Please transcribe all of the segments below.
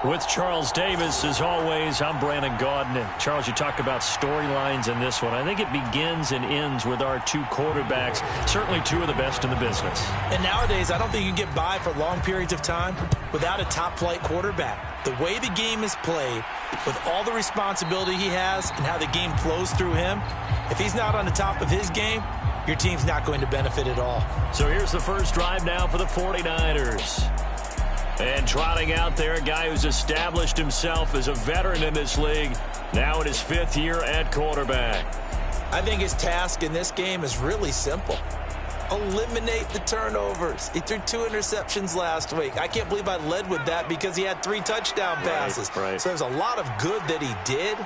With Charles Davis, as always, I'm Brandon Gaudin. And Charles, you talk about storylines in this one. I think it begins and ends with our two quarterbacks, certainly two of the best in the business. And nowadays, I don't think you can get by for long periods of time without a top-flight quarterback. The way the game is played, with all the responsibility he has and how the game flows through him, if he's not on the top of his game, your team's not going to benefit at all. So here's the first drive now for the 49ers. And trotting out there, a guy who's established himself as a veteran in this league, now in his 5th year at quarterback. I think his task in this game is really simple. Eliminate the turnovers. He threw 2 interceptions last week. I can't believe I led with that because he had 3 touchdown passes. Right. So there's a lot of good that he did,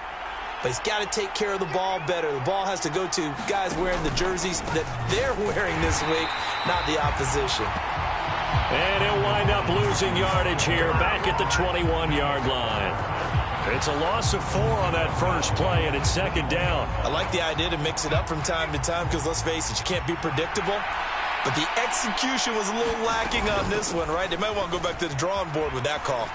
but he's got to take care of the ball better. The ball has to go to guys wearing the jerseys that they're wearing this week, not the opposition. And he'll wind up losing yardage here back at the 21-yard line. It's a loss of 4 on that first play, and it's 2nd down. I like the idea to mix it up from time to time because, let's face it, you can't be predictable. But the execution was a little lacking on this one, right? They might want to go back to the drawing board with that call.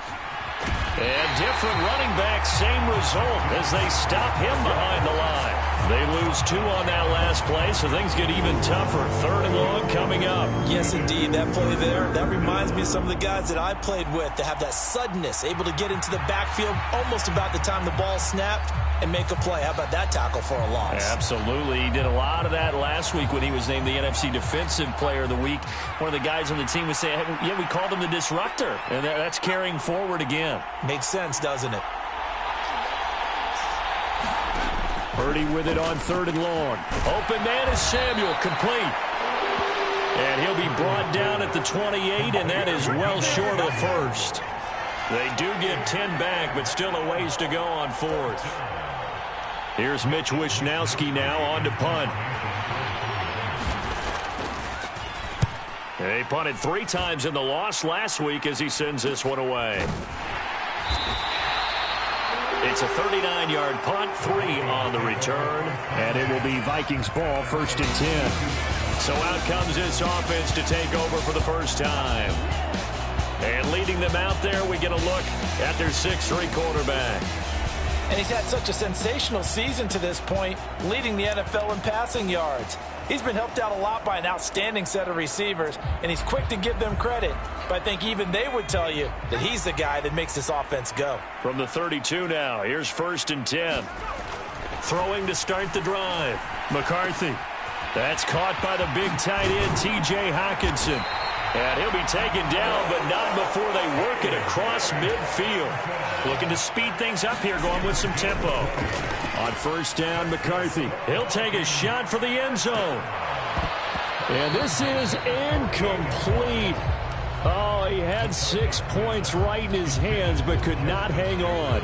And different running back, same result as they stop him behind the line. They lose 2 on that last play, so things get even tougher. 3rd and long coming up. Yes, indeed. That play there, that reminds me of some of the guys that I played with that have that suddenness, able to get into the backfield almost about the time the ball snapped and make a play. How about that tackle for a loss? Absolutely. He did a lot of that last week when he was named the NFC Defensive Player of the Week. One of the guys on the team was saying, hey, yeah, we called him the disruptor. And that's carrying forward again. Makes sense, doesn't it? Purdy with it on 3rd and long. Open man is Samuel, complete. And he'll be brought down at the 28, and that is well short of the first. They do get 10 back, but still a ways to go on 4th. Here's Mitch Wishnowski now on to punt. They punted 3 times in the loss last week as he sends this one away. It's a 39-yard punt, 3 on the return, and it will be Vikings ball, 1st and 10. So out comes this offense to take over for the first time. And leading them out there, we get a look at their 6'3" quarterback. And he's had such a sensational season to this point, leading the NFL in passing yards. He's been helped out a lot by an outstanding set of receivers, and he's quick to give them credit. But I think even they would tell you that he's the guy that makes this offense go. From the 32 now, here's 1st and 10. Throwing to start the drive. McCarthy. That's caught by the big tight end, T.J. Hockenson. And he'll be taken down, but not before they work it across midfield. Looking to speed things up here, going with some tempo. On 1st down, McCarthy. He'll take a shot for the end zone. And this is incomplete. Oh, he had 6 points right in his hands, but could not hang on.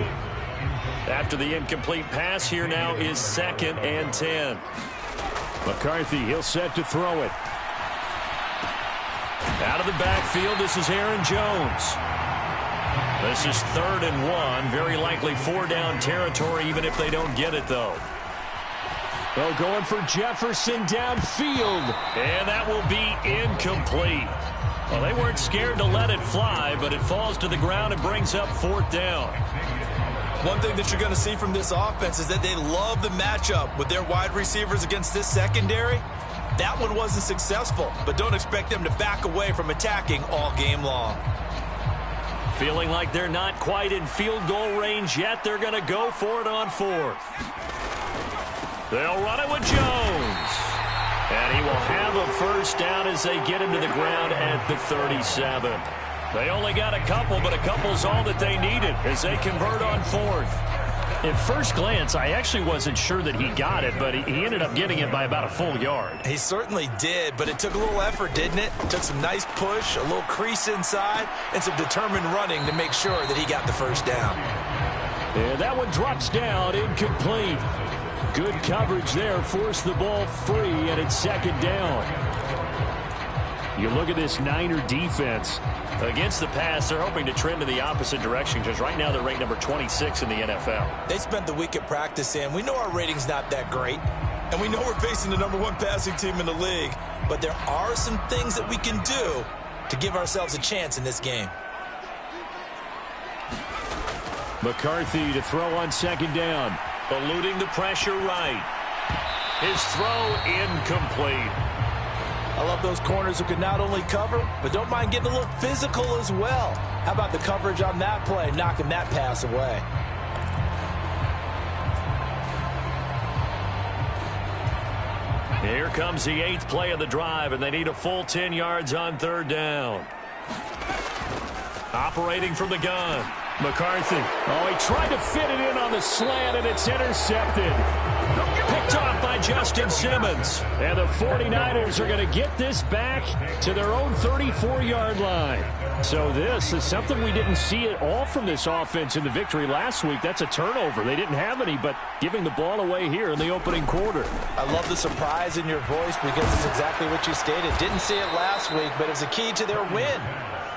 After the incomplete pass, here now is 2nd and 10. McCarthy, he'll set to throw it. Out of the backfield, this is Aaron Jones. This is 3rd and 1. Very likely 4-down territory, even if they don't get it, though. They're going for Jefferson downfield. And that will be incomplete. Well, they weren't scared to let it fly, but it falls to the ground and brings up 4th down. One thing that you're going to see from this offense is that they love the matchup with their wide receivers against this secondary. That one wasn't successful, but don't expect them to back away from attacking all game long. Feeling like they're not quite in field goal range yet, they're going to go for it on 4th. They'll run it with Jones. And he will have a 1st down as they get him to the ground at the 37. They only got a couple, but a couple's all that they needed as they convert on 4th. At first glance, I actually wasn't sure that he got it, but he ended up getting it by about a full yard. He certainly did, but it took a little effort, didn't it? Took some nice push, a little crease inside, and some determined running to make sure that he got the 1st down. And that one drops down, incomplete. Good coverage there, forced the ball free, and it's 2nd down. You look at this Niner defense. Against the pass, they're hoping to trend in the opposite direction because right now they're ranked number 26 in the NFL. They spent the week at practice, and we know our rating's not that great. And we know we're facing the #1 passing team in the league. But there are some things that we can do to give ourselves a chance in this game. McCarthy to throw on second down. Eluding the pressure right. His throw incomplete. I love those corners who can not only cover, but don't mind getting a little physical as well. How about the coverage on that play, knocking that pass away? Here comes the 8th play of the drive, and they need a full 10 yards on third down. Operating from the gun, McCarthy. Oh, he tried to fit it in on the slant, and it's intercepted. Picked off by Justin Simmons. And the 49ers are going to get this back to their own 34-yard line. So this is something we didn't see at all from this offense in the victory last week. That's a turnover. They didn't have any, but giving the ball away here in the opening quarter. I love the surprise in your voice because it's exactly what you stated. Didn't see it last week, but it was a key to their win.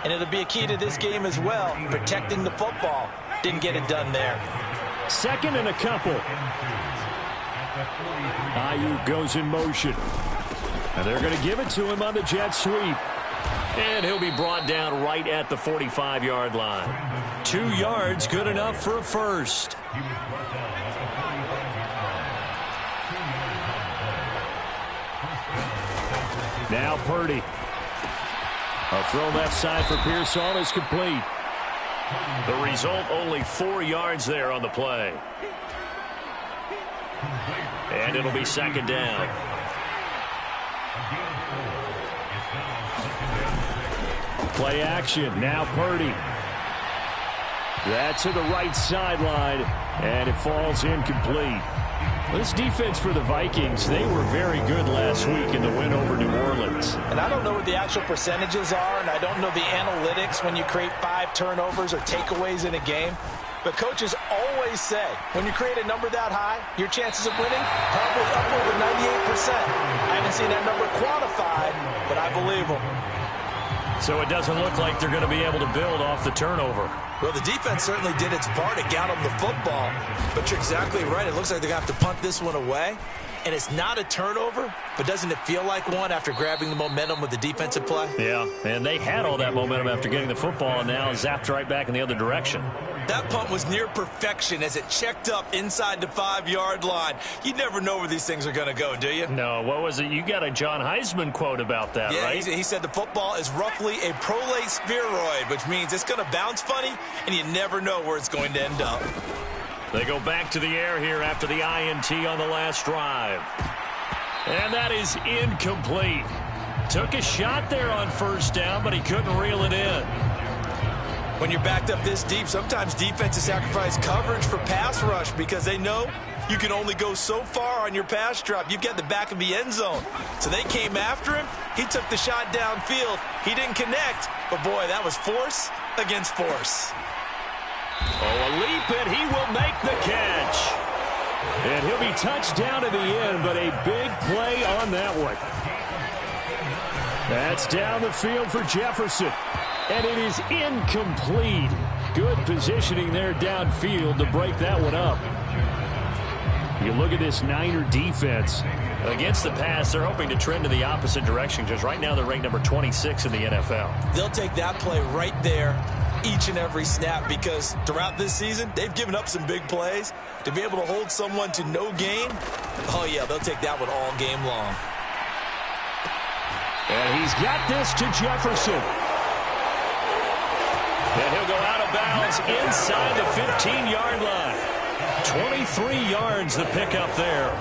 And it'll be a key to this game as well, protecting the football. Didn't get it done there. Second and a couple. Ayuk goes in motion. And they're going to give it to him on the jet sweep. And he'll be brought down right at the 45-yard line. 2 yards, good enough for a first. Now Purdy. A throw left side for Pearsall is complete. The result, only 4 yards there on the play. And it'll be second down. Play action. Now Purdy. That's to the right sideline, and it falls incomplete. This defense for the Vikings, they were very good last week in the win over New Orleans. And I don't know what the actual percentages are, and I don't know the analytics when you create 5 turnovers or takeaways in a game. But coaches always say, when you create a number that high, your chances of winning probably upward of 98%. I haven't seen that number quantified, but I believe them. So it doesn't look like they're going to be able to build off the turnover. Well, the defense certainly did its part to get them the football. But you're exactly right. It looks like they're going to have to punt this one away. And it's not a turnover, but doesn't it feel like one after grabbing the momentum with the defensive play? Yeah, and they had all that momentum after getting the football and now zapped right back in the other direction. That punt was near perfection as it checked up inside the 5-yard line. You never know where these things are going to go, do you? No, what was it? You got a John Heisman quote about that, yeah, right? He said the football is roughly a prolate spheroid, which means it's going to bounce funny, and you never know where it's going to end up. They go back to the air here after the INT on the last drive. And that is incomplete. Took a shot there on first down, but he couldn't reel it in. When you're backed up this deep, sometimes defenses sacrifice coverage for pass rush because they know you can only go so far on your pass drop. You've got the back of the end zone. So they came after him. He took the shot downfield. He didn't connect. But, boy, that was force against force. Oh, a leap, and he will make the catch. And he'll be touched down at the end, but a big play on that one. That's down the field for Jefferson. And it is incomplete. Good positioning there downfield to break that one up. You look at this Niner defense. Against the pass, they're hoping to trend in the opposite direction because right now they're ranked number 26 in the NFL. They'll take that play right there each and every snap because throughout this season, they've given up some big plays. To be able to hold someone to no gain, oh, yeah, they'll take that one all game long. And he's got this to Jefferson. And he'll go out of bounds inside the 15-yard line. 23 yards the pickup there.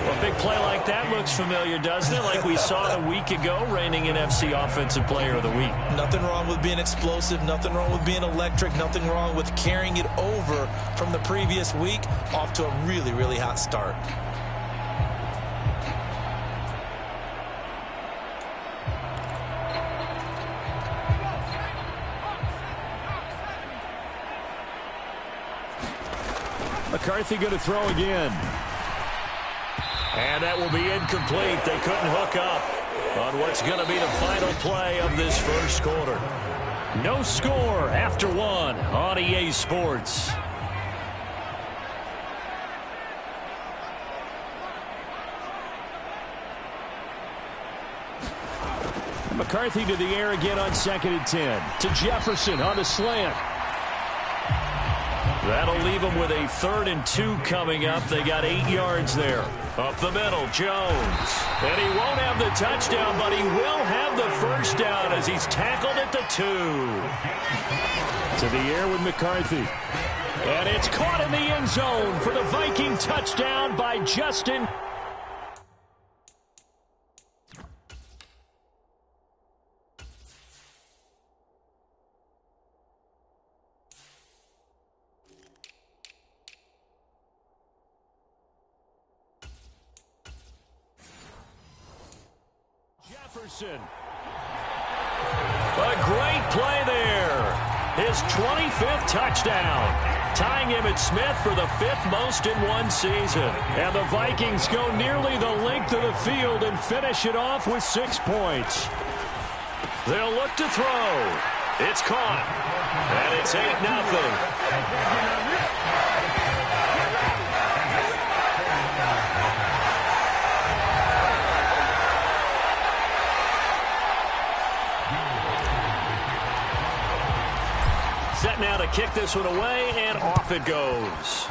Well, a big play like that looks familiar, doesn't it? Like we saw a week ago, reigning NFC Offensive Player of the Week. Nothing wrong with being explosive. Nothing wrong with being electric. Nothing wrong with carrying it over from the previous week off to a really, really hot start. McCarthy going to throw again. And that will be incomplete. They couldn't hook up on what's going to be the final play of this first quarter. No score after one on EA Sports. McCarthy to the air again on 2nd and 10. To Jefferson on the slant. That'll leave them with a 3rd and 2 coming up. They got 8 yards there. Up the middle, Jones. And he won't have the touchdown, but he will have the first down as he's tackled at the 2. To the air with McCarthy. And it's caught in the end zone for the Viking touchdown by Justin. Jefferson. A great play there. His 25th touchdown, tying him at Smith for the 5th most in one season. And the Vikings go nearly the length of the field and finish it off with 6 points. They'll look to throw. It's caught. And it's 8-0. Set now to kick this one away, and off it goes.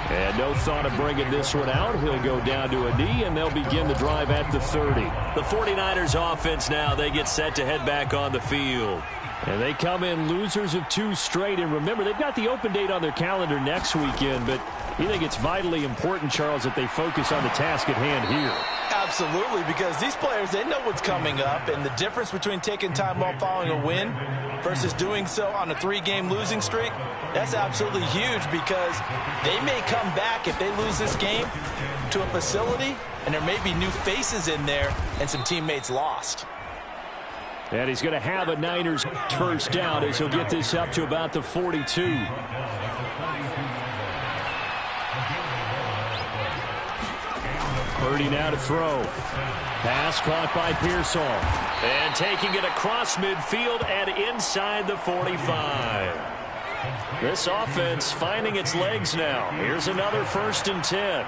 And no thought of bringing this one out. He'll go down to a knee, and they'll begin the drive at the 30. The 49ers offense now, they get set to head back on the field. And they come in losers of 2 straight. And remember, they've got the open date on their calendar next weekend, but you think it's vitally important, Charles, that they focus on the task at hand here. Absolutely, because these players, they know what's coming up, and the difference between taking time off following a win versus doing so on a 3-game losing streak, that's absolutely huge, because they may come back if they lose this game to a facility, and there may be new faces in there and some teammates lost. And he's going to have a Niners first down as he'll get this up to about the 42. Purdy now to throw. Pass caught by Pearsall. And taking it across midfield and inside the 45. This offense finding its legs now. Here's another 1st and 10.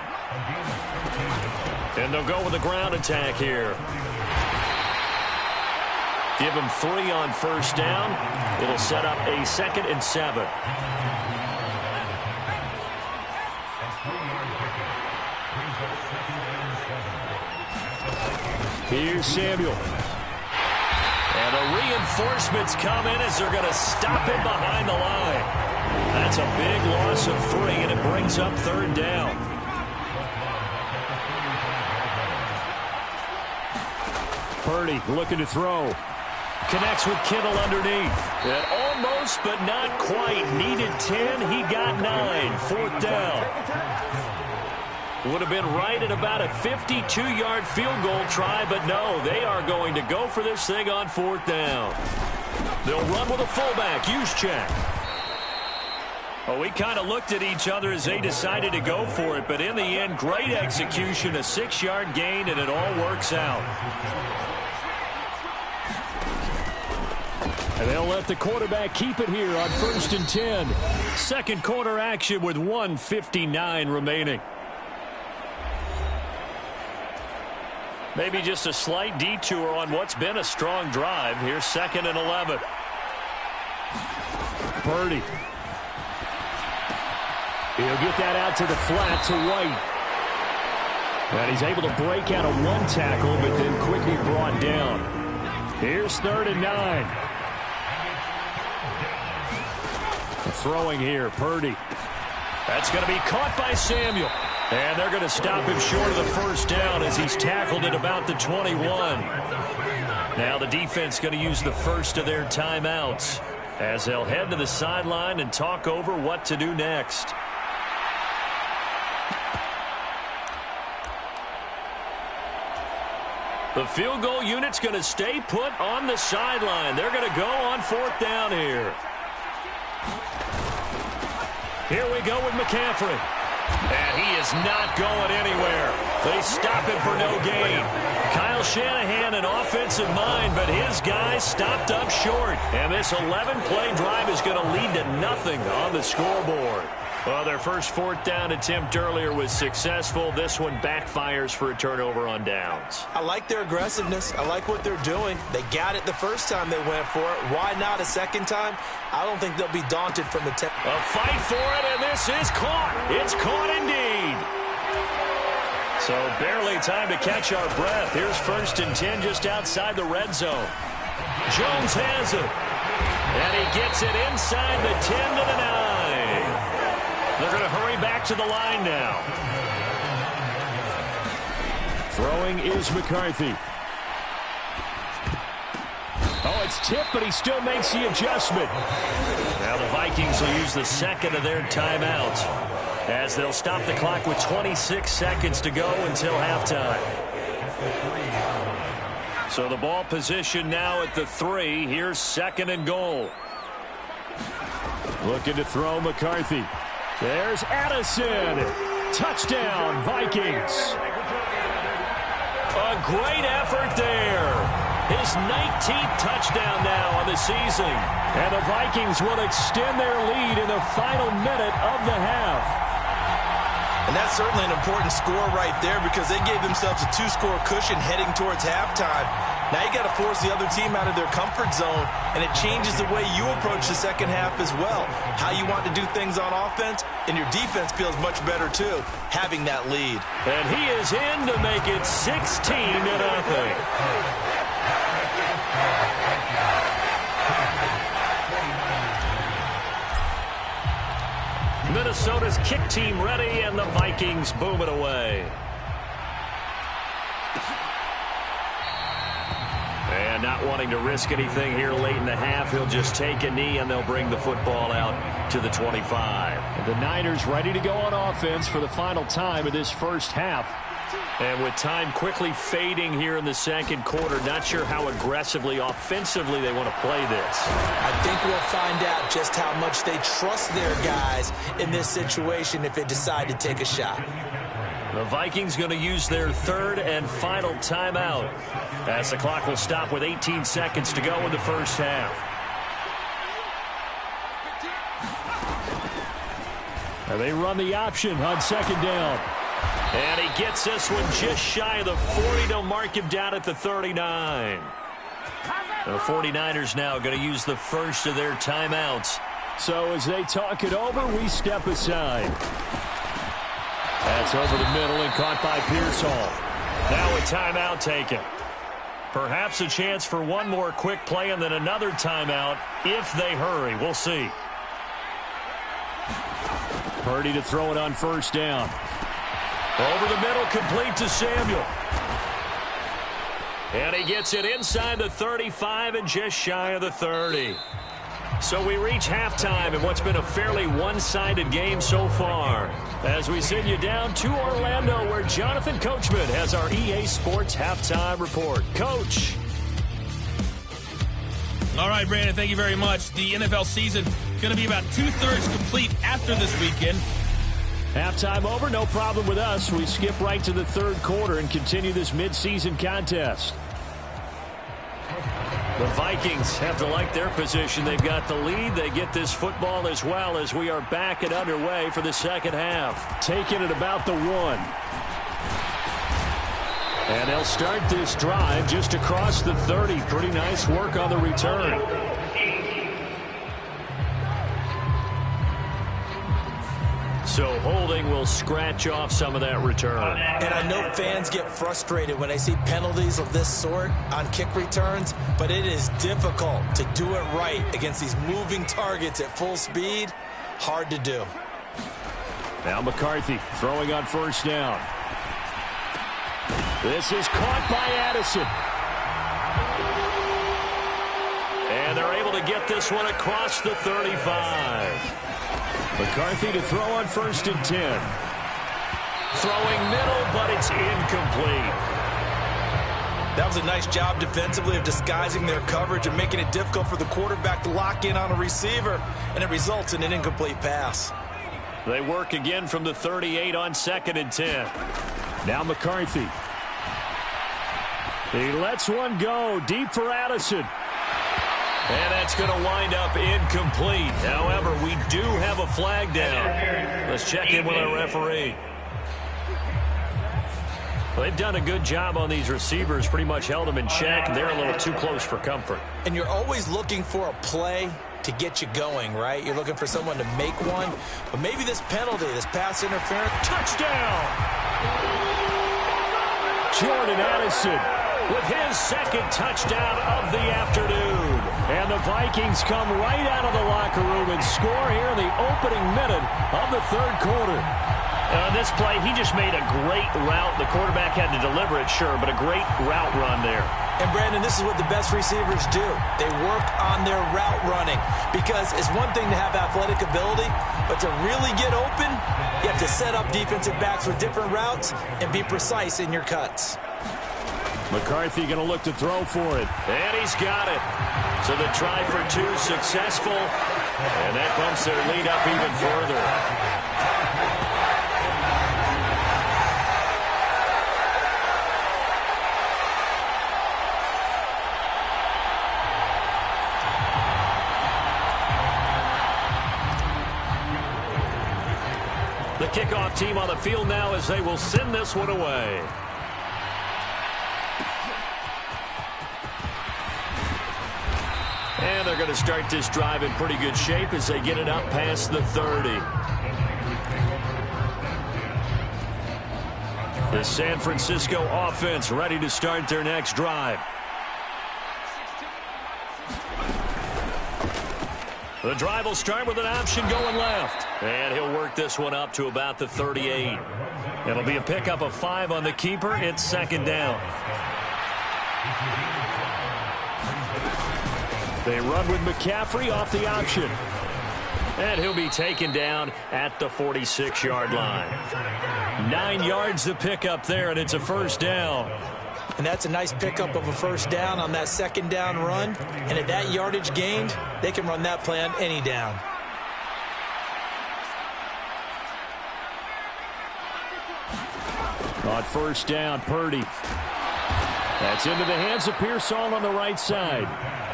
And they'll go with a ground attack here. Give him 3 on first down. It'll set up a 2nd and 7. Here's Samuel. And the reinforcements come in as they're going to stop him behind the line. That's a big loss of 3, and it brings up 3rd down. Purdy looking to throw. Connects with Kittle underneath. And almost, but not quite. Needed 10. He got 9. 4th down. Would have been right at about a 52-yard field goal try, but no, they are going to go for this thing on 4th down. They'll run with a fullback, Juszczyk. Well, we kind of looked at each other as they decided to go for it, but in the end, great execution, a 6-yard gain, and it all works out. And they'll let the quarterback keep it here on 1st and 10. 2nd quarter action with 1:59 remaining. Maybe just a slight detour on what's been a strong drive. Here's 2nd and 11. Purdy. He'll get that out to the flat to White. And he's able to break out of 1 tackle, but then quickly brought down. Here's 3rd and 9. Throwing here, Purdy. That's going to be caught by Samuel. And they're going to stop him short of the first down as he's tackled at about the 21. Now the defense going to use the first of their timeouts as they'll head to the sideline and talk over what to do next. The field goal unit's going to stay put on the sideline. They're going to go on 4th down here. Here we go with McCaffrey. And he is not going anywhere. They stop him for no gain. Kyle Shanahan, an offensive mind, but his guys stopped up short. And this 11-play drive is going to lead to nothing on the scoreboard. Well, their first fourth down attempt earlier was successful. This one backfires for a turnover on downs. I like their aggressiveness. I like what they're doing. They got it the first time they went for it. Why not a second time? I don't think they'll be daunted from attempt. A fight for it, and this is caught. It's caught indeed. So barely time to catch our breath. Here's 1st and 10 just outside the red zone. Jones has it. And he gets it inside the 10 to the 9. They're going to hurry back to the line now. Throwing is McCarthy. Oh, it's tipped, but he still makes the adjustment. Now the Vikings will use the second of their timeouts as they'll stop the clock with 26 seconds to go until halftime. So the ball position now at the 3. Here's 2nd and goal. Looking to throw McCarthy. There's Addison. Touchdown, Vikings. A great effort there. His 19th touchdown now on the season. And the Vikings will extend their lead in the final minute of the half. And that's certainly an important score right there because they gave themselves a 2-score cushion heading towards halftime. Now you got to force the other team out of their comfort zone, and it changes the way you approach the second half as well. How you want to do things on offense, and your defense feels much better too, having that lead. And he is in to make it 16-0. Minnesota's kick team ready, and the Vikings boom it away. And not wanting to risk anything here late in the half, he'll just take a knee, and they'll bring the football out to the 25. And the Niners ready to go on offense for the final time of this first half. And with time quickly fading here in the second quarter, not sure how aggressively, offensively they want to play this. I think we'll find out just how much they trust their guys in this situation if they decide to take a shot. The Vikings going to use their 3rd and final timeout as the clock will stop with 18 seconds to go in the first half. And they run the option on 2nd down. And he gets this one just shy of the 40 to mark him down at the 39. The 49ers now going to use the first of their timeouts. So as they talk it over, we step aside. That's over the middle and caught by Pearsall. Now a timeout taken. Perhaps a chance for one more quick play and then another timeout if they hurry. We'll see. Purdy to throw it on 1st down. Over the middle, complete to Samuel. And he gets it inside the 35 and just shy of the 30. So we reach halftime in what's been a fairly one-sided game so far. As we send you down to Orlando, where Jonathan Coachman has our EA Sports Halftime Report. Coach. All right, Brandon, thank you very much. The NFL season going to be about 2/3 complete after this weekend. Halftime over, no problem with us. We skip right to the 3rd quarter and continue this midseason contest. The Vikings have to like their position. They've got the lead. They get this football as well as we are back and underway for the second half. Taking it about the 1. And they'll start this drive just across the 30. Pretty nice work on the return. So holding will scratch off some of that return. And I know fans get frustrated when they see penalties of this sort on kick returns, but it is difficult to do it right against these moving targets at full speed. Hard to do. Now McCarthy throwing on 1st down. This is caught by Addison. And they're able to get this one across the 35. McCarthy to throw on 1st and 10. Throwing middle, but it's incomplete. That was a nice job defensively of disguising their coverage and making it difficult for the quarterback to lock in on a receiver, and it results in an incomplete pass. They work again from the 38 on 2nd and 10. Now McCarthy. He lets one go deep for Addison. And that's going to wind up incomplete. However, we do have a flag down. Let's check in with our referee. Well, they've done a good job on these receivers, pretty much held them in check, and they're a little too close for comfort. And you're always looking for a play to get you going, right? You're looking for someone to make one. But maybe this penalty, this pass interference. Touchdown! Jordan Addison with his second touchdown of the afternoon. And the Vikings come right out of the locker room and score here in the opening minute of the third quarter. On this play, he just made a great route. The quarterback had to deliver it, sure, but a great route run there. And, Brandon, this is what the best receivers do. They work on their route running because it's one thing to have athletic ability, but to really get open, you have to set up defensive backs with different routes and be precise in your cuts. McCarthy going to look to throw for it. And he's got it. So the try for two successful. And that bumps their lead up even further. The kickoff team on the field now as they will send this one away. And they're going to start this drive in pretty good shape as they get it up past the 30. The San Francisco offense ready to start their next drive. The drive will start with an option going left. And he'll work this one up to about the 38. It'll be a pickup of 5 on the keeper. It's second down. They run with McCaffrey off the option. And he'll be taken down at the 46-yard line. 9 yards to pick up there, and it's a first down. And that's a nice pickup of a first down on that second down run. And at that yardage gained, they can run that play on any down. On first down, Purdy. That's into the hands of Pearsall on the right side.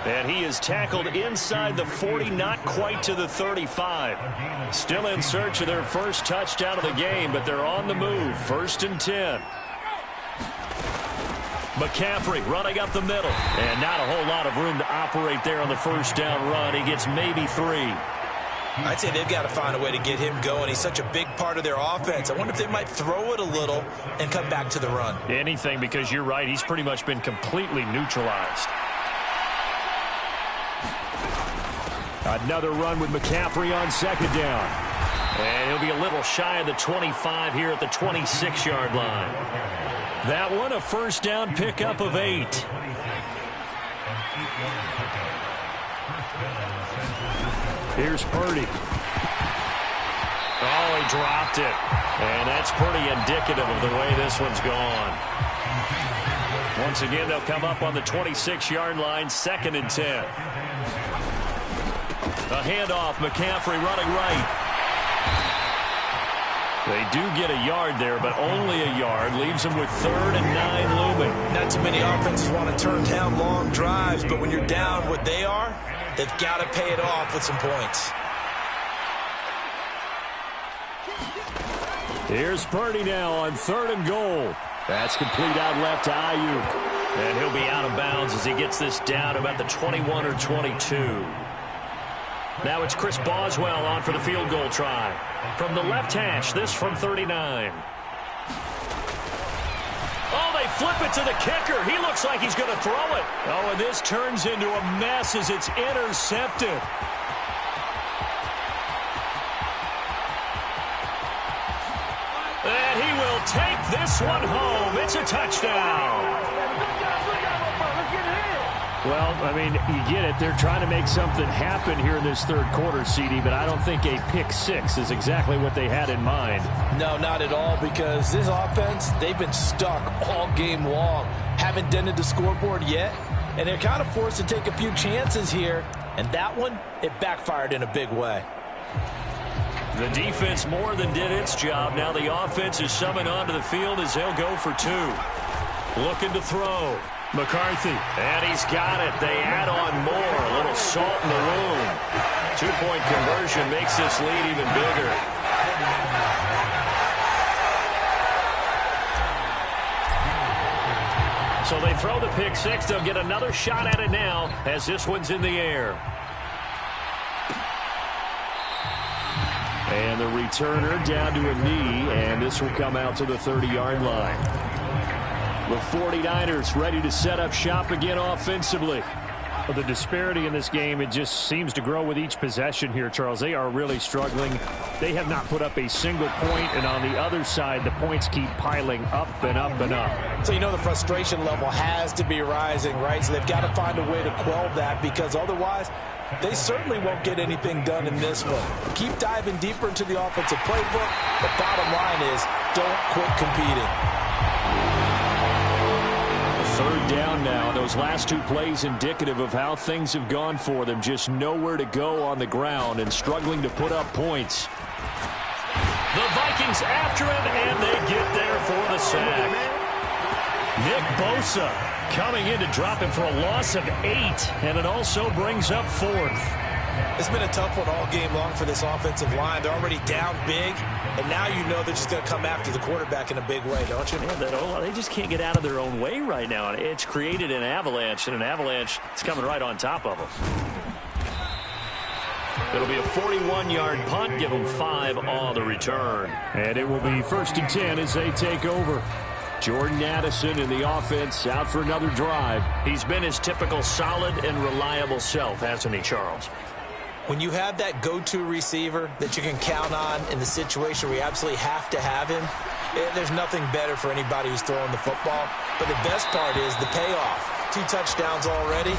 And he is tackled inside the 40, not quite to the 35. Still in search of their first touchdown of the game, but they're on the move. First and 10. McCaffrey running up the middle. And not a whole lot of room to operate there on the first down run. He gets maybe 3. I'd say they've got to find a way to get him going. He's such a big part of their offense. I wonder if they might throw it a little and come back to the run. Anything, because you're right. He's pretty much been completely neutralized. Another run with McCaffrey on second down. And he'll be a little shy of the 25 here at the 26-yard line. That one, a first down pickup of 8. Here's Purdy. Oh, he dropped it. And that's pretty indicative of the way this one's gone. Once again, they'll come up on the 26-yard line, second and 10. A handoff, McCaffrey running right. They do get a yard there, but only a yard. Leaves them with 3rd and 9 looming. Not too many offenses want to turn down long drives, but when you're down what they are, they've got to pay it off with some points. Here's Purdy now on 3rd and goal. That's complete out left to Ayuk. And he'll be out of bounds as he gets this down about the 21 or 22. Now it's Chris Boswell on for the field goal try. From the left hash, this from 39. Oh, they flip it to the kicker. He looks like he's going to throw it. Oh, and this turns into a mess as it's intercepted. And he will take this one home. It's a touchdown. Well, I mean, you get it. They're trying to make something happen here in this third quarter, CD, but I don't think a pick 6 is exactly what they had in mind. No, not at all, because this offense, they've been stuck all game long. Haven't dented the scoreboard yet, and they're kind of forced to take a few chances here, and that one, it backfired in a big way. The defense more than did its job. Now the offense is summoned onto the field as they'll go for 2. Looking to throw. McCarthy. And he's got it. They add on more. A little salt in the wound. 2-point conversion makes this lead even bigger. So they throw the pick six. They'll get another shot at it now as this one's in the air. And the returner down to a knee, and this will come out to the 30-yard line. The 49ers ready to set up shop again offensively. Well, the disparity in this game, it just seems to grow with each possession here, Charles. They are really struggling. They have not put up a single point, and on the other side, the points keep piling up and up and up. So you know the frustration level has to be rising, right? So they've got to find a way to quell that, because otherwise they certainly won't get anything done in this one. Keep diving deeper into the offensive playbook. The bottom line is don't quit competing. Third down now. Those last two plays indicative of how things have gone for them. Just nowhere to go on the ground and struggling to put up points. The Vikings after him, and they get there for the sack. Nick Bosa coming in to drop him for a loss of 8, and it also brings up 4th. It's been a tough one all game long for this offensive line. They're already down big, and now you know they're just going to come after the quarterback in a big way, don't you? Yeah, they just can't get out of their own way right now. It's created an avalanche, and an avalanche is coming right on top of them. It'll be a 41-yard punt. Give them 5 on the return. And it will be 1st and 10 as they take over. Jordan Addison in the offense out for another drive. He's been his typical solid and reliable self, hasn't he, Charles? When you have that go-to receiver that you can count on in the situation where you absolutely have to have him, there's nothing better for anybody who's throwing the football. But the best part is the payoff. 2 touchdowns already.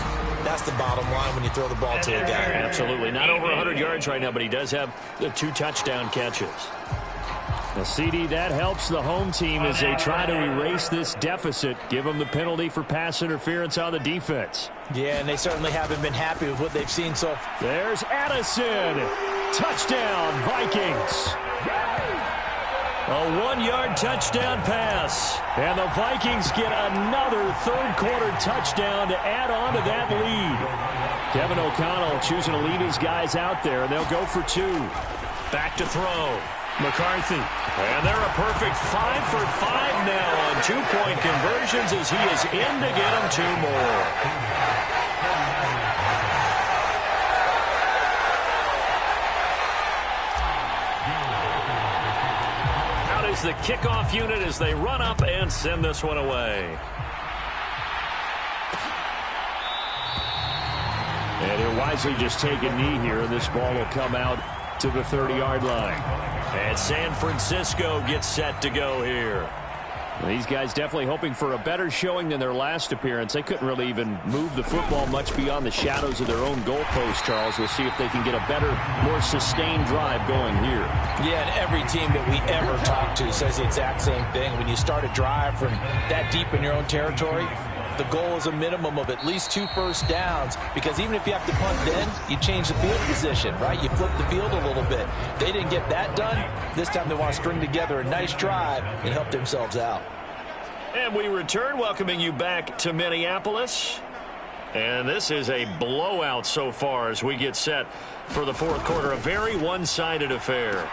That's the bottom line when you throw the ball to a guy. Absolutely. Not over 100 yards right now, but he does have the 2 touchdown catches. The CD, that helps the home team as they try to erase this deficit. Give them the penalty for pass interference on the defense. Yeah, and they certainly haven't been happy with what they've seen so far. There's Addison. Touchdown, Vikings. A 1-yard touchdown pass. And the Vikings get another third-quarter touchdown to add on to that lead. Kevin O'Connell choosing to lead his guys out there, and they'll go for 2. Back to throw. McCarthy. And they're a perfect 5 for 5 now on 2-point conversions as he is in to get them 2 more. Out is the kickoff unit as they run up and send this one away. And he'll wisely just take a knee here, and this ball will come out to the 30-yard line. And San Francisco gets set to go here. Well, these guys definitely hoping for a better showing than their last appearance. They couldn't really even move the football much beyond the shadows of their own goalpost, Charles. We'll see if they can get a better, more sustained drive going here. Yeah, and every team that we ever talk to says the exact same thing. When you start a drive from that deep in your own territory, the goal is a minimum of at least 2 first downs, because even if you have to punt then, you change the field position, right? You flip the field a little bit. They didn't get that done. This time they want to string together a nice drive and help themselves out. And we return, welcoming you back to Minneapolis. And this is a blowout so far as we get set for the 4th quarter. A very one-sided affair.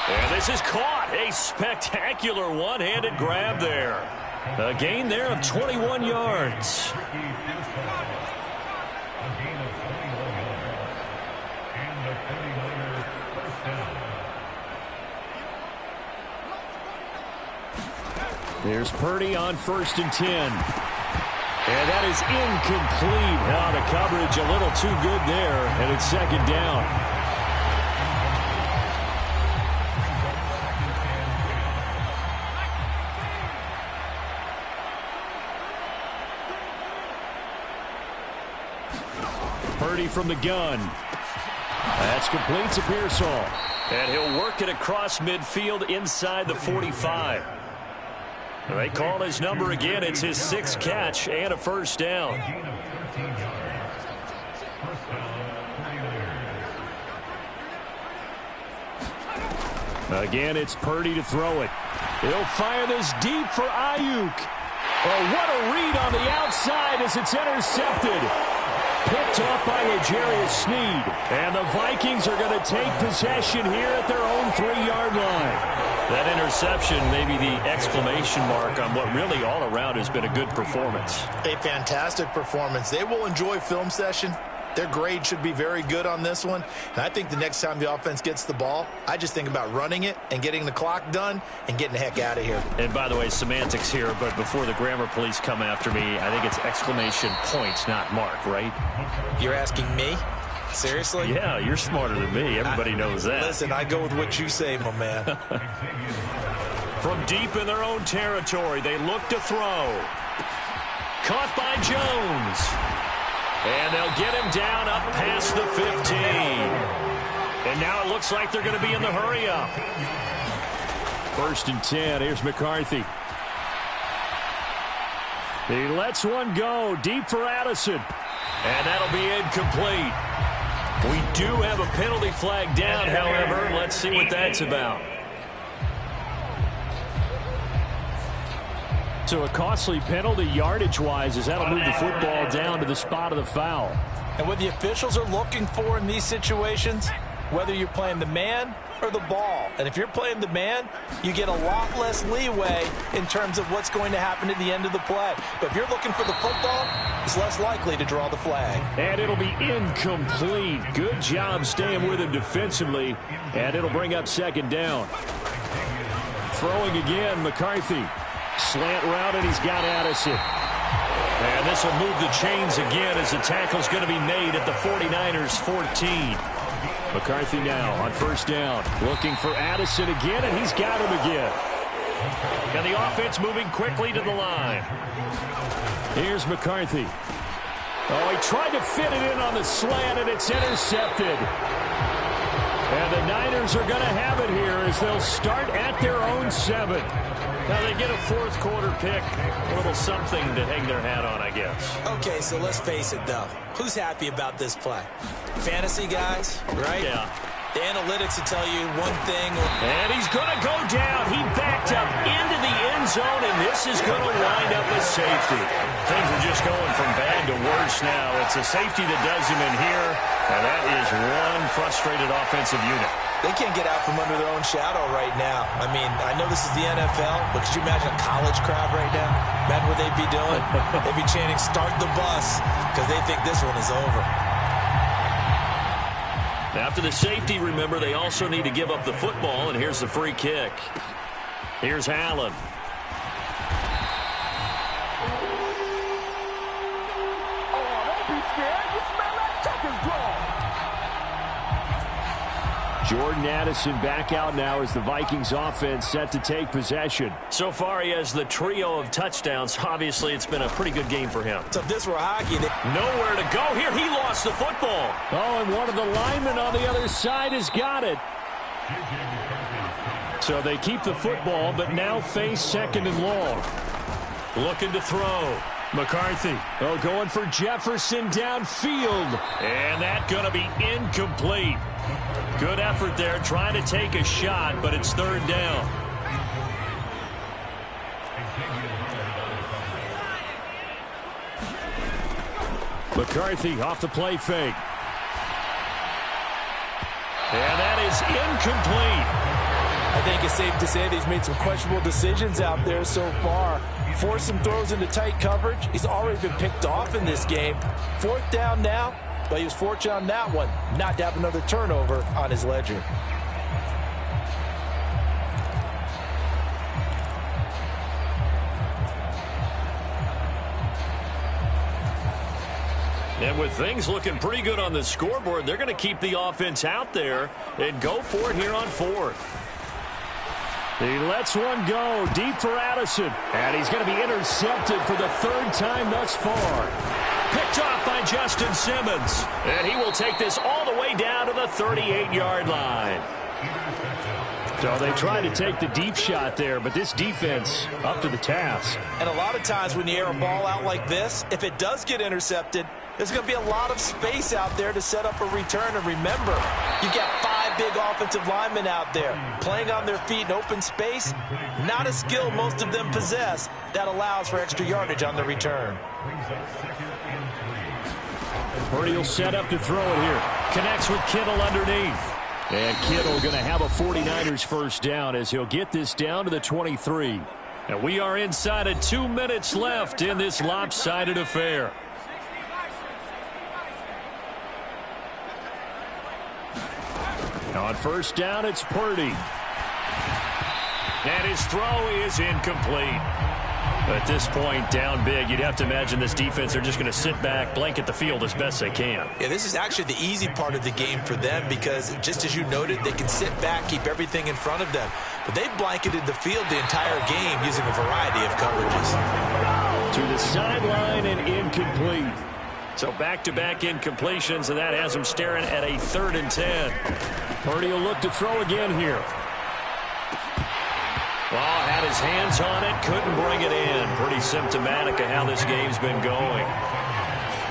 And this is caught. A spectacular one-handed grab there. A gain there of 21 yards. There's Purdy on 1st and 10. And that is incomplete. Now the coverage a little too good there, and it's 2nd down. Purdy from the gun. That's complete to Pearsall. And he'll work it across midfield inside the 45. They call his number again. It's his 6th catch and a 1st down. Again, it's Purdy to throw it. He'll fire this deep for Ayuk. Oh, what a read on the outside as it's intercepted. Picked off by L'Jarius Sneed. And the Vikings are going to take possession here at their own 3-yard line. That interception may be the exclamation mark on what really all around has been a good performance. A fantastic performance. They will enjoy film session. Their grade should be very good on this one. And I think the next time the offense gets the ball, I just think about running it and getting the clock done and getting the heck out of here. And by the way, semantics here, but before the grammar police come after me, I think it's exclamation points, not mark, right? You're asking me? Seriously? Yeah, you're smarter than me. Everybody knows that. Listen, I go with what you say, my man. From deep in their own territory, they look to throw. Caught by Jones. And they'll get him down up past the 15. And now it looks like they're going to be in the hurry-up. 1st and 10. Here's McCarthy. He lets one go deep for Addison. And that'll be incomplete. We do have a penalty flag down, however. Let's see what that's about. So a costly penalty yardage-wise as that'll move the football down to the spot of the foul. And what the officials are looking for in these situations, whether you're playing the man or the ball. And if you're playing the man, you get a lot less leeway in terms of what's going to happen at the end of the play. But if you're looking for the football, it's less likely to draw the flag. And it'll be incomplete. Good job staying with him defensively. And it'll bring up 2nd down. Throwing again, McCarthy. Slant route, and he's got Addison. And this will move the chains again as the tackle's going to be made at the 49ers 14. McCarthy now on 1st down. Looking for Addison again, and he's got him again. And the offense moving quickly to the line. Here's McCarthy. Oh, he tried to fit it in on the slant, and it's intercepted. And the Niners are going to have it here as they'll start at their own 7. Now they get a 4th quarter pick. A little something to hang their hat on, I guess. Okay, so let's face it, though. Who's happy about this play? Fantasy guys, right? Yeah. The analytics will tell you one thing. And he's going to go down. He backed up into the end zone, and this is going to wind up a safety. Things are just going from bad to worse now. It's a safety that does him in here, and that is one frustrated offensive unit. They can't get out from under their own shadow right now. I mean, I know this is the NFL, but could you imagine a college crowd right now? Imagine what they'd be doing. They'd be chanting, "Start the bus," because they think this one is over. After the safety, remember, they also need to give up the football, and here's the free kick. Here's Allen. Jordan Addison back out now as the Vikings offense set to take possession. So far, he has the trio of touchdowns. Obviously, it's been a pretty good game for him. So if this were hockey, nowhere to go here. He lost the football. Oh, and one of the linemen on the other side has got it. So they keep the football, but now face 2nd and long. Looking to throw. McCarthy. Oh, going for Jefferson downfield. And that's going to be incomplete. Good effort there, trying to take a shot, but it's 3rd down. McCarthy off the play fake. And that is incomplete. I think it's safe to say that he's made some questionable decisions out there so far. Forced some throws into tight coverage. He's already been picked off in this game. 4th down now, but he was fortunate on that one not to have another turnover on his ledger. And with things looking pretty good on the scoreboard, they're going to keep the offense out there and go for it here on 4th. He lets one go deep for Addison. And he's going to be intercepted for the 3rd time thus far. Picked off by Justin Simmons. And he will take this all the way down to the 38-yard line. So they tried to take the deep shot there, but this defense up to the task. And a lot of times when you air a ball out like this, if it does get intercepted, there's going to be a lot of space out there to set up a return. And remember, you've got 5 big offensive linemen out there playing on their feet in open space. Not a skill most of them possess that allows for extra yardage on the return. Purdy will set up to throw it here. Connects with Kittle underneath. And Kittle going to have a 49ers first down as he'll get this down to the 23. And we are inside of 2 minutes left in this lopsided affair. On first down, it's Purdy. And his throw is incomplete. At this point, down big, you'd have to imagine this defense, they're just going to sit back, blanket the field as best they can. Yeah, this is actually the easy part of the game for them because, just as you noted, they can sit back, keep everything in front of them. But they've blanketed the field the entire game using a variety of coverages. To the sideline and incomplete. So back-to-back incompletions, and that has them staring at a 3rd and 10. Purdy will look to throw again here. Well, had his hands on it, couldn't bring it in. Pretty symptomatic of how this game's been going.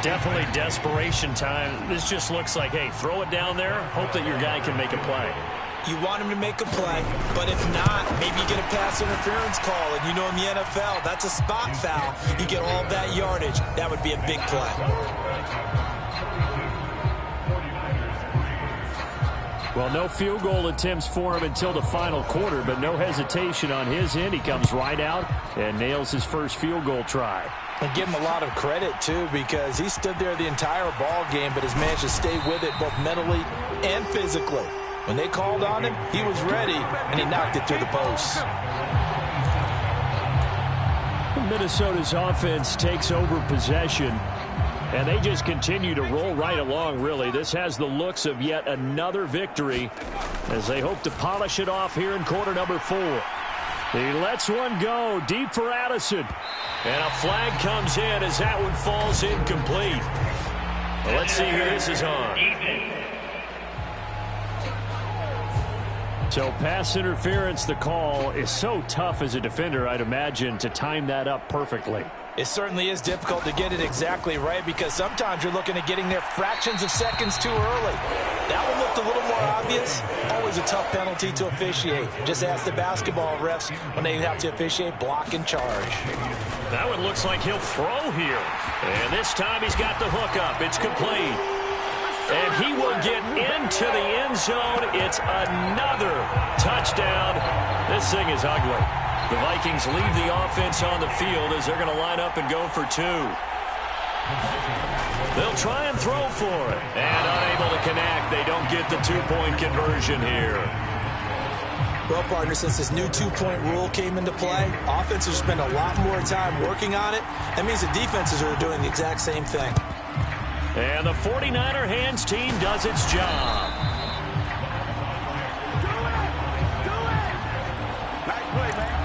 Definitely desperation time. This just looks like, hey, throw it down there, hope that your guy can make a play. You want him to make a play, but if not, maybe you get a pass interference call. And you know in the NFL, that's a spot foul. You get all that yardage. That would be a big play. Well, no field goal attempts for him until the final quarter, but no hesitation on his end. He comes right out and nails his first field goal try. And give him a lot of credit, too, because he stood there the entire ball game, but has managed to stay with it both mentally and physically. When they called on him, he was ready, and he knocked it through the posts. Minnesota's offense takes over possession, and they just continue to roll right along, really. This has the looks of yet another victory as they hope to polish it off here in quarter number 4. He lets one go deep for Addison. And a flag comes in as that one falls incomplete. Well, let's see who this is on. So pass interference, the call is so tough as a defender, I'd imagine, to time that up perfectly. It certainly is difficult to get it exactly right because sometimes you're looking at getting there fractions of seconds too early. That one looked a little more obvious. Always a tough penalty to officiate. Just ask the basketball refs when they have to officiate block and charge. That one looks like he'll throw here. And this time he's got the hook up. It's complete. And he will get into the end zone. It's another touchdown. This thing is ugly. The Vikings leave the offense on the field as they're going to line up and go for 2. They'll try and throw for it. And unable to connect. They don't get the 2-point conversion here. Well, partner, since this new 2-point rule came into play, offenses spend a lot more time working on it. That means the defenses are doing the exact same thing. And the 49er hands team does its job. Nice play, man.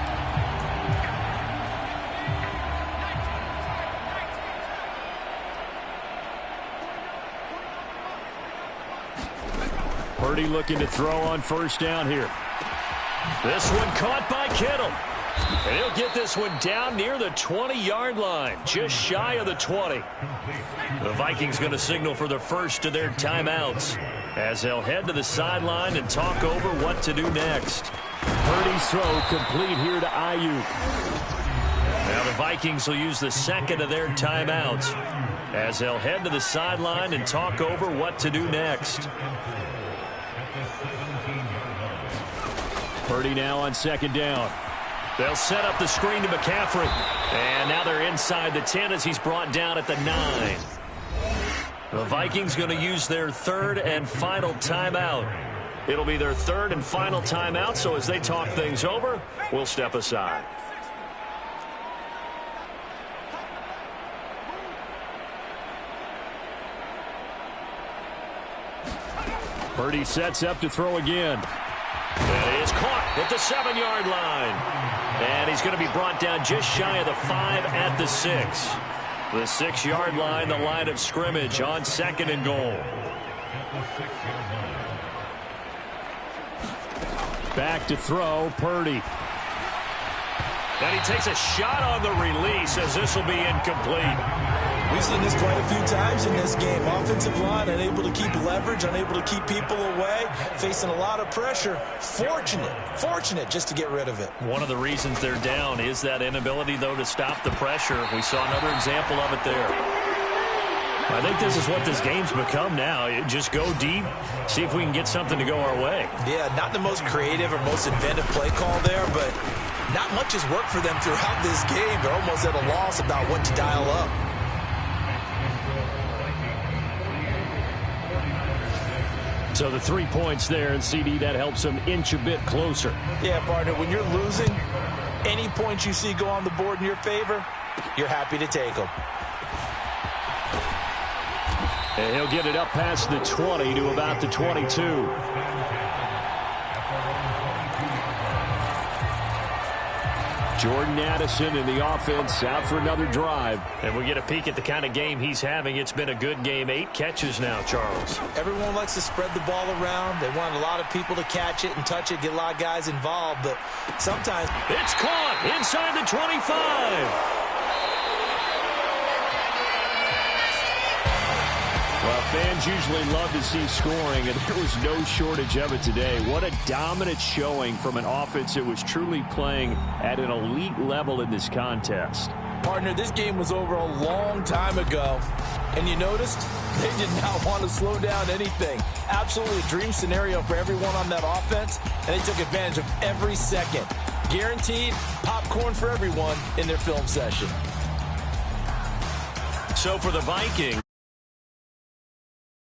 Purdy looking to throw on first down here. This one caught by Kittle. And he'll get this one down near the 20-yard line, just shy of the 20. The Vikings going to signal for the first of their timeouts as they'll head to the sideline and talk over what to do next. Purdy's throw complete here to Ayuk. Now the Vikings will use the second of their timeouts as they'll head to the sideline and talk over what to do next. Purdy now on second down. They'll set up the screen to McCaffrey. And now they're inside the 10 as he's brought down at the 9. The Vikings going to use their third and final timeout. It'll be their third and final timeout, so as they talk things over, we'll step aside. Purdy sets up to throw again. And he is caught at the 7-yard line. And he's going to be brought down just shy of the 5 at the 6. The 6-yard line, the line of scrimmage on second and goal. Back to throw, Purdy. And he takes a shot on the release as this will be incomplete. We've seen this quite a few times in this game. Offensive line unable to keep leverage, unable to keep people away, facing a lot of pressure. Fortunate just to get rid of it. One of the reasons they're down is that inability, though, to stop the pressure. We saw another example of it there. I think this is what this game's become now. Just go deep, see if we can get something to go our way. Yeah, not the most creative or most inventive play call there, but not much has worked for them throughout this game. They're almost at a loss about what to dial up. So the 3 points there, and CD, that helps them inch a bit closer. Yeah, partner, when you're losing, any points you see go on the board in your favor, you're happy to take them. And he'll get it up past the 20 to about the 22. Jordan Addison in the offense out for another drive. And we get a peek at the kind of game he's having. It's been a good game. 8 catches now, Charles. Everyone likes to spread the ball around. They want a lot of people to catch it and touch it, get a lot of guys involved. But sometimes it's caught inside the 25. Well, fans usually love to see scoring, and there was no shortage of it today. What a dominant showing from an offense that was truly playing at an elite level in this contest. Partner, this game was over a long time ago, and you noticed they did not want to slow down anything. Absolutely a dream scenario for everyone on that offense, and they took advantage of every second. Guaranteed popcorn for everyone in their film session. So for the Vikings,